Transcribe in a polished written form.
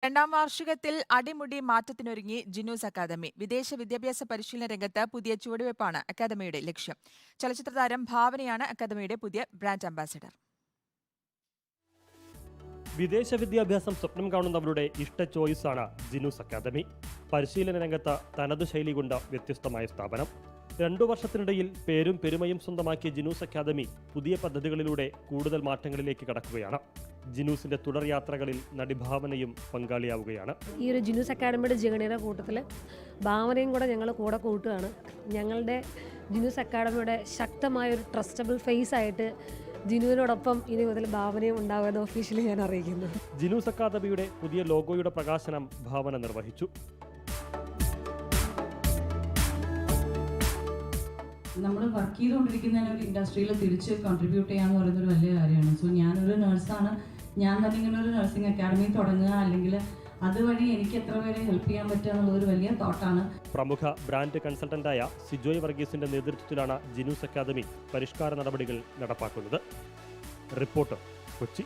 രണ്ടാം വാർഷികത്തിൽ അടിമുടി മാറ്റത്തിനൊരുങ്ങി ജിനൂസ് അക്കാദമി. വിദേശ വിദ്യാഭ്യാസ പരിശീലന രംഗത്ത് പുതിയ ചുവടുവയ്പ്പാണ് അക്കാദമിയുടെ ലക്ഷ്യം. ചലച്ചിത്ര താരം ഭാവനയാണ് അക്കാദമിയുടെ പുതിയ ബ്രാൻഡ് അംബാസിഡർ. വിദേശ വിദ്യാഭ്യാസം സ്വപ്നം കാണുന്നവരുടെ ഇഷ്ട ചോയ്സാണ് ജിനൂസ് അക്കാദമി. പരിശീലന രംഗത്ത് തനതു ശൈലി കൊണ്ട് വ്യത്യസ്തമായ സ്ഥാപനം. 2 വർഷത്തിനിടയിൽ പേരും പെരുമയും സ്വന്തമാക്കിയ ജിനൂസ് അക്കാദമി പുതിയ പദ്ധതികളിലൂടെ കൂടുതൽ മാറ്റങ്ങളിലേക്ക് കടക്കുകയാണ്. ജിനൂസിന്റെ തുടർ യാത്രകളിൽ നടിഭാവനയും പങ്കാളിയാവുകയാണ്. ഈ ഒരു ജിനൂസ് അക്കാദമിയുടെ ജേണിയുടെ കൂട്ടത്തിൽ ഭാവനയും കൂടെ ഞങ്ങൾ കൂടെ കൂട്ടുകയാണ്. ഞങ്ങളുടെ ജിനൂസ് അക്കാദമിയുടെ ശക്തമായൊരു ട്രസ്റ്റബിൾ ഫേസ് ആയിട്ട് ജിനുവിനോടൊപ്പം ഇനി മുതൽ ഭാവനയും ഉണ്ടാകുമെന്ന് ഒഫീഷ്യലി ഞാൻ അറിയിക്കുന്നു. ജിനൂസ് അക്കാദമിയുടെ പുതിയ ലോഗോയുടെ പ്രകാശനം ഭാവന നിർവഹിച്ചു. നമ്മൾ വർക്ക് ചെയ്തുകൊണ്ടിരിക്കുന്ന ഒരു ഇൻഡസ്ട്രിയിൽ തിരിച്ച് കോൺട്രിബ്യൂട്ട് ചെയ്യാന്ന് പറയുന്നൊരു വലിയ കാര്യമാണ്. സോ ഞാനൊരു നഴ്സാണ്, ഞാൻ തന്നെ ഇങ്ങനെ ഒരു നഴ്സിംഗ് അക്കാഡമി തുടങ്ങുക, അല്ലെങ്കിൽ അതുവഴി എനിക്ക് എത്ര പേരെ ഹെൽപ്പ് ചെയ്യാൻ പറ്റുക എന്നുള്ളൊരു വലിയ തോട്ടാണ്. പ്രമുഖ ബ്രാൻഡ് കൺസൾട്ടന്റായ സിജോയ് വർഗീസിന്റെ നേതൃത്വത്തിലാണ് ജിനൂസ് അക്കാദമി പരിഷ്കാര നടപടികൾ നടപ്പാക്കുന്നത്. റിപ്പോർട്ടർ, കൊച്ചി.